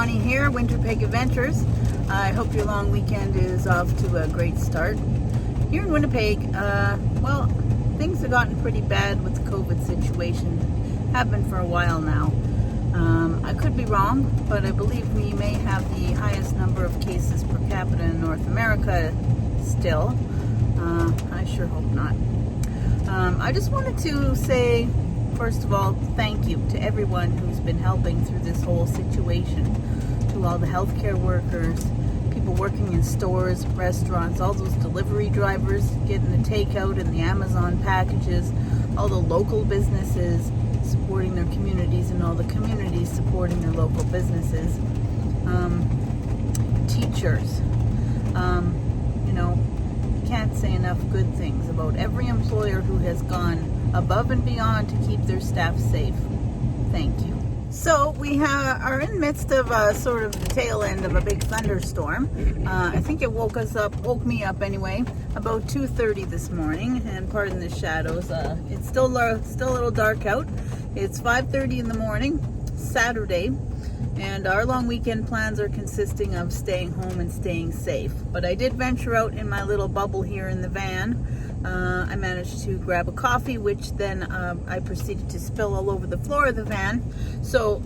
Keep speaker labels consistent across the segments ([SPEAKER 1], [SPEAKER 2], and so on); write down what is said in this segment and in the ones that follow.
[SPEAKER 1] Bonnie here, Winterpeg Adventures. I hope your long weekend is off to a great start. Here in Winnipeg, well, things have gotten pretty bad with the COVID situation. Have been for a while now. I could be wrong, but I believe we may have the highest number of cases per capita in North America still. I sure hope not. I just wanted to say, first of all, thank you to everyone who's been helping through this whole situation. To all the healthcare workers, people working in stores, restaurants, all those delivery drivers getting the takeout and the Amazon packages, all the local businesses supporting their communities and all the communities supporting their local businesses. Teachers, can't say enough good things about every employer who has gone above and beyond to keep their staff safe. Thank you. So we are in the midst of sort of the tail end of a big thunderstorm. I think it woke me up anyway, about 2:30 this morning, and pardon the shadows. It's still a little dark out. It's 5:30 in the morning, Saturday, and our long weekend plans are consisting of staying home and staying safe. But I did venture out in my little bubble here in the van. I managed to grab a coffee, which then I proceeded to spill all over the floor of the van. So,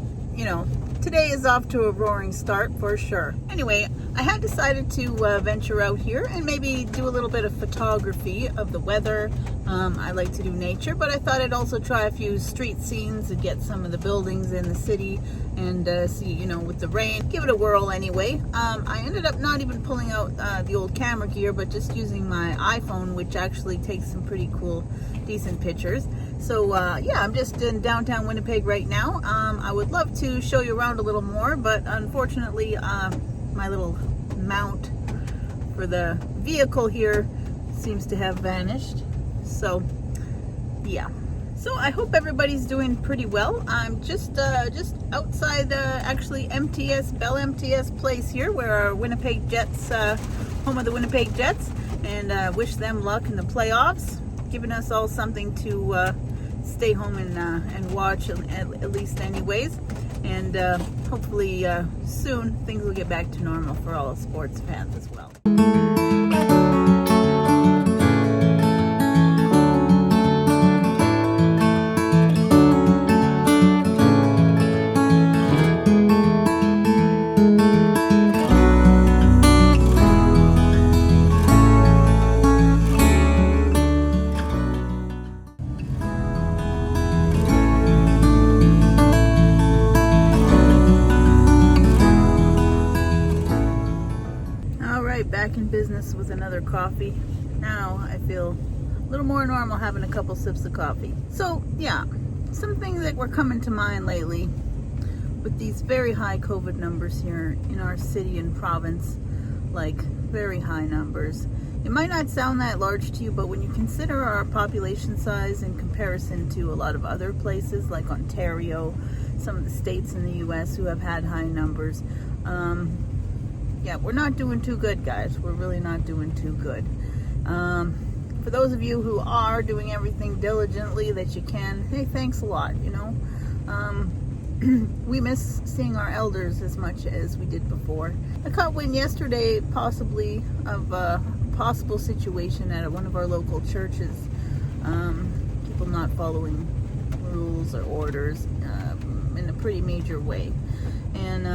[SPEAKER 1] today is off to a roaring start for sure. Anyway, I had decided to venture out here and maybe do a little bit of photography of the weather. I like to do nature, but I thought I'd also try a few street scenes and get some of the buildings in the city and see, with the rain, give it a whirl anyway. I ended up not even pulling out the old camera gear, but just using my iPhone, which actually takes some pretty cool, decent pictures. So I'm just in downtown Winnipeg right now. I would love to show you around a little more, but unfortunately my little mount for the vehicle here seems to have vanished. So yeah. So I hope everybody's doing pretty well. I'm just outside actually Bell MTS place here, where our Winnipeg Jets, home of the Winnipeg Jets, and wish them luck in the playoffs, giving us all something to stay home and watch at least anyways. And hopefully soon things will get back to normal for all sports fans as well. Back in business with another coffee. Now I feel a little more normal having a couple sips of coffee. So yeah, some things that were coming to mind lately with these very high COVID numbers here in our city and province, like very high numbers. It might not sound that large to you, but when you consider our population size in comparison to a lot of other places like Ontario, some of the states in the US who have had high numbers, yeah, we're not doing too good, guys. We're really not doing too good. For those of you who are doing everything diligently that you can, hey, thanks a lot, we miss seeing our elders as much as we did before. I caught wind yesterday, possibly, of a possible situation at one of our local churches. People not following rules or orders in a pretty major way. And,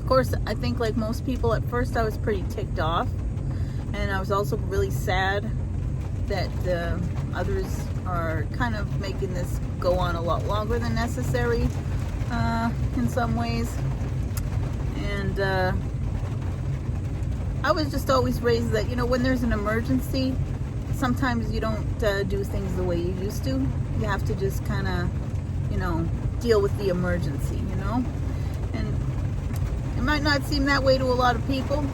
[SPEAKER 1] of course, I think like most people, at first I was pretty ticked off, and I was also really sad that others are kind of making this go on a lot longer than necessary in some ways. And I was just always raised that, when there's an emergency, sometimes you don't do things the way you used to. You have to just kind of, deal with the emergency, And it might not seem that way to a lot of people.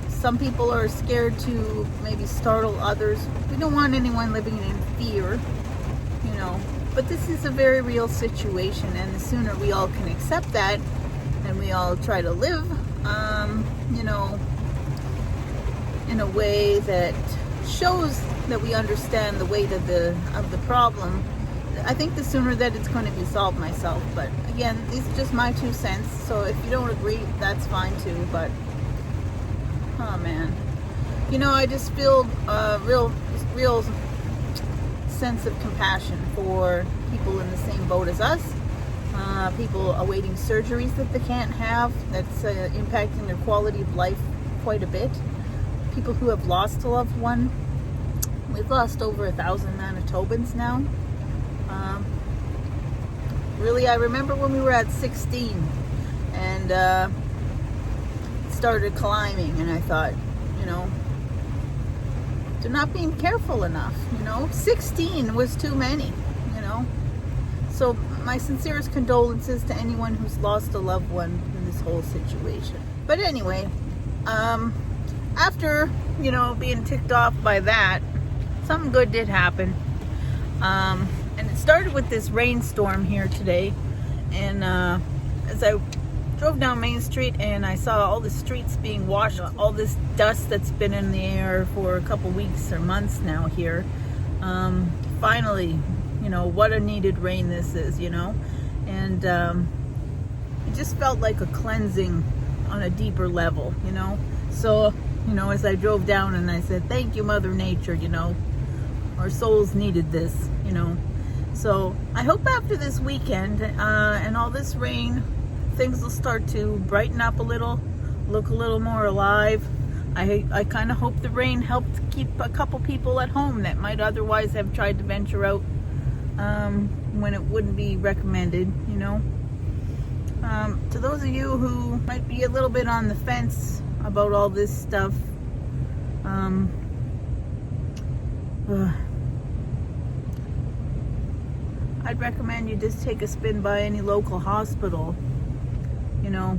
[SPEAKER 1] Some people are scared to maybe startle others. We don't want anyone living in fear, But this is a very real situation, and the sooner we all can accept that and we all try to live, in a way that shows that we understand the weight of the problem, I think the sooner that it's going to be solved myself. But again, these are just my 2 cents. So if you don't agree, that's fine too. But oh man, you know, I just feel real sense of compassion for people in the same boat as us. People awaiting surgeries that they can't have. That's impacting their quality of life quite a bit. People who have lost a loved one. We've lost over 1,000 Manitobans now. Really, I remember when we were at 16 and started climbing, and I thought, you know, they're not being careful enough, you know. 16 was too many, you know. So my sincerest condolences to anyone who's lost a loved one in this whole situation. But anyway, after, you know, being ticked off by that, something good did happen. And it started with this rainstorm here today. And as I drove down Main Street and I saw all the streets being washed, all this dust that's been in the air for a couple weeks or months now here. Finally, you know, what a needed rain this is, you know. And it just felt like a cleansing on a deeper level, you know. So, you know, as I drove down and I said, thank you, Mother Nature, you know. Our souls needed this, you know. So I hope after this weekend and all this rain, things will start to brighten up a little, look a little more alive. I kind of hope the rain helped keep a couple people at home that might otherwise have tried to venture out when it wouldn't be recommended, you know. To those of you who might be a little bit on the fence about all this stuff, I'd recommend you just take a spin by any local hospital, you know,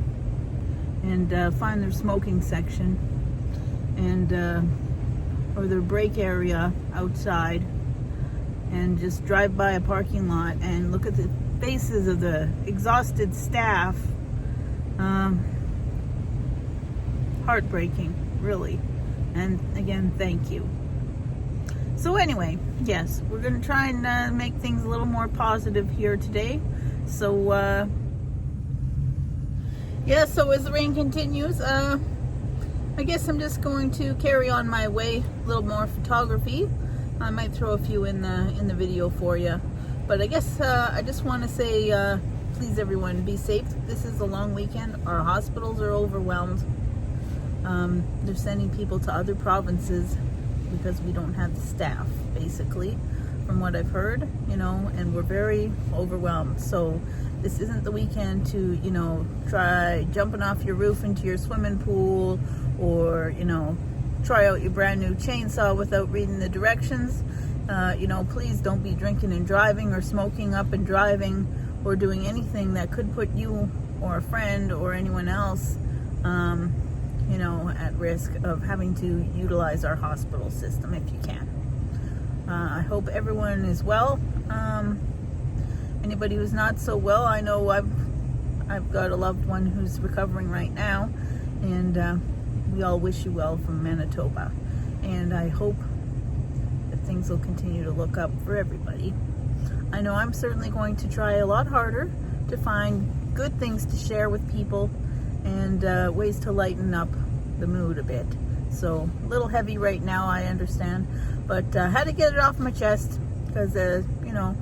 [SPEAKER 1] and find their smoking section and or their break area outside, and just drive by a parking lot and look at the faces of the exhausted staff. Heartbreaking, really. And again, thank you. So anyway, yes, we're going to try and make things a little more positive here today. So, yeah, so as the rain continues, I guess I'm just going to carry on my way, a little more photography. I might throw a few in the video for you. But I guess I just want to say, please everyone, be safe. This is a long weekend. Our hospitals are overwhelmed. They're sending people to other provinces because we don't have the staff, basically, from what I've heard, you know, and we're very overwhelmed. So this isn't the weekend to, you know, try jumping off your roof into your swimming pool, or, you know, try out your brand new chainsaw without reading the directions. You know, please don't be drinking and driving, or smoking up and driving, or doing anything that could put you or a friend or anyone else, you know, at risk of having to utilize our hospital system if you can. I hope everyone is well. Anybody who's not so well, I know I've got a loved one who's recovering right now, and we all wish you well from Manitoba. And I hope that things will continue to look up for everybody. I know I'm certainly going to try a lot harder to find good things to share with people, and ways to lighten up the mood a bit. So a little heavy right now, I understand, but had to get it off my chest because you know,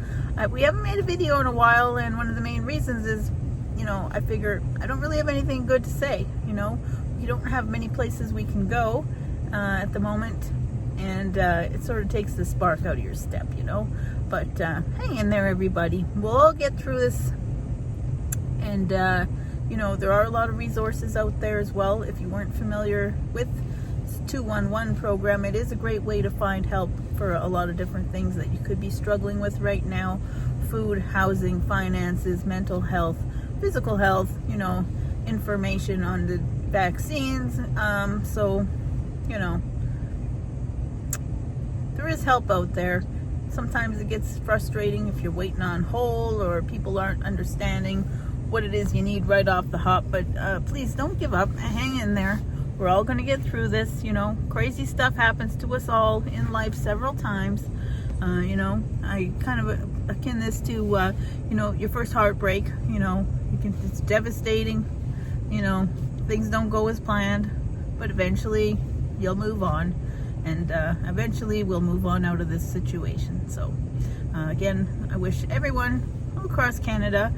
[SPEAKER 1] we haven't made a video in a while, and one of the main reasons is, you know, I figure I don't really have anything good to say. You know, you don't have many places we can go at the moment, and it sort of takes the spark out of your step, you know. But hang in there, everybody. We'll all get through this. And you know, there are a lot of resources out there as well. If you weren't familiar with this 211 program, it is a great way to find help for a lot of different things that you could be struggling with right now. Food, housing, finances, mental health, physical health, you know, information on the vaccines. So, you know, there is help out there. Sometimes it gets frustrating if you're waiting on hold, or people aren't understanding what it is you need right off the hop. But please don't give up. Hang in there. We're all going to get through this. You know, crazy stuff happens to us all in life several times. You know, I kind of akin this to, you know, your first heartbreak. You know, it's devastating. You know, things don't go as planned, but eventually you'll move on, and eventually we'll move on out of this situation. So again, I wish everyone across Canada,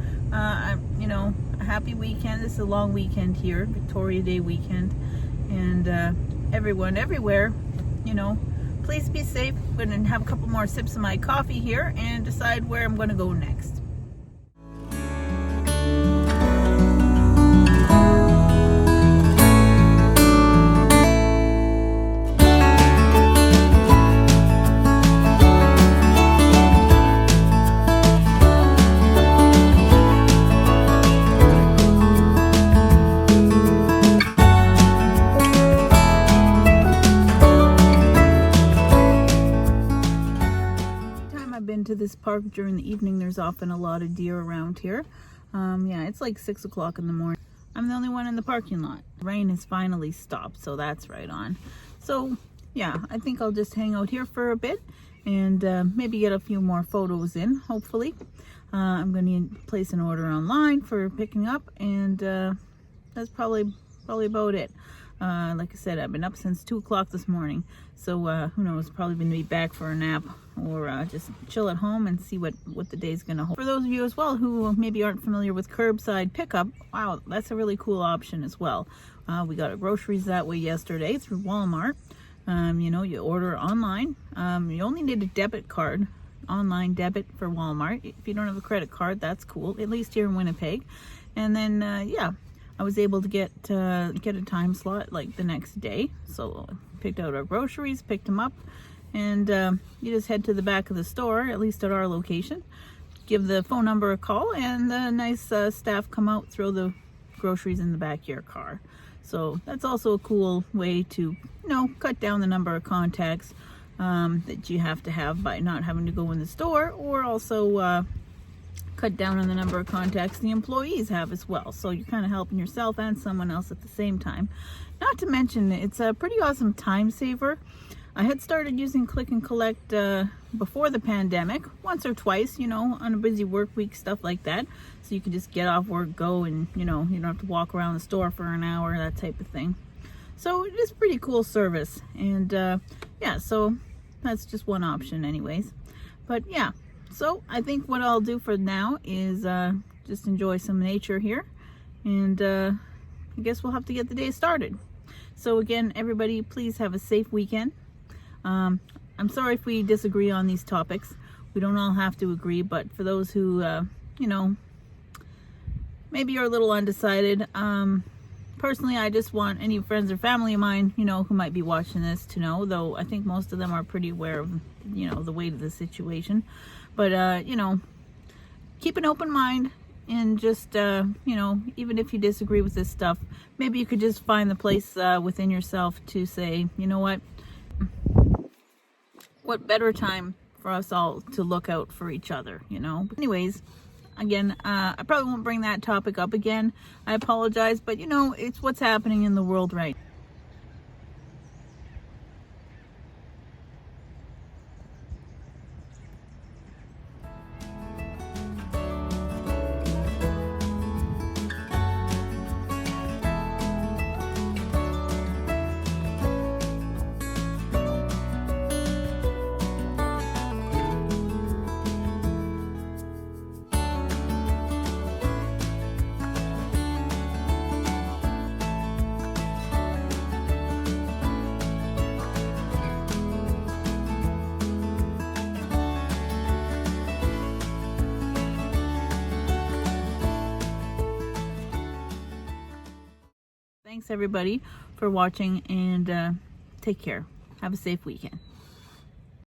[SPEAKER 1] you know, a happy weekend. This is a long weekend here, Victoria Day weekend, and everyone everywhere, you know, please be safe. I'm going to have a couple more sips of my coffee here and decide where I'm going to go next. To this park during the evening, there's often a lot of deer around here. Yeah, it's like 6 o'clock in the morning. I'm the only one in the parking lot. Rain has finally stopped, so that's right on. So yeah, I think I'll just hang out here for a bit and maybe get a few more photos in, hopefully. I'm going to place an order online for picking up, and that's probably about it. Like I said, I've been up since 2 o'clock this morning, so who knows, probably going to be back for a nap or just chill at home and see what the day's going to hold. For those of you as well who maybe aren't familiar with curbside pickup, wow, that's a really cool option as well. We got our groceries that way yesterday through Walmart. You know, you order online. You only need a debit card, online debit for Walmart. If you don't have a credit card, that's cool, at least here in Winnipeg. And then yeah, I was able to get a time slot like the next day. So picked out our groceries, picked them up, and you just head to the back of the store, at least at our location, give the phone number a call, and the nice staff come out, throw the groceries in the back of your car. So that's also a cool way to, you know, cut down the number of contacts that you have to have by not having to go in the store, or also cut down on the number of contacts the employees have as well. So you're kind of helping yourself and someone else at the same time. Not to mention, it's a pretty awesome time saver. I had started using click and collect before the pandemic, once or twice, you know, on a busy work week, stuff like that. So you can just get off work, go, and, you know, you don't have to walk around the store for an hour, that type of thing. So it is pretty cool service. And yeah, so that's just one option anyways. But yeah, so I think what I'll do for now is just enjoy some nature here, and I guess we'll have to get the day started. So again, everybody, please have a safe weekend. I'm sorry if we disagree on these topics. We don't all have to agree, but for those who, you know, maybe you're a little undecided, personally, I just want any friends or family of mine, you know, who might be watching this to know, though I think most of them are pretty aware of, you know, the weight of the situation. But, you know, keep an open mind, and just, you know, even if you disagree with this stuff, maybe you could just find the place within yourself to say, you know what better time for us all to look out for each other, you know? But anyways, again, I probably won't bring that topic up again. I apologize, but, you know, it's what's happening in the world right now. Thanks everybody for watching, and take care. Have a safe weekend.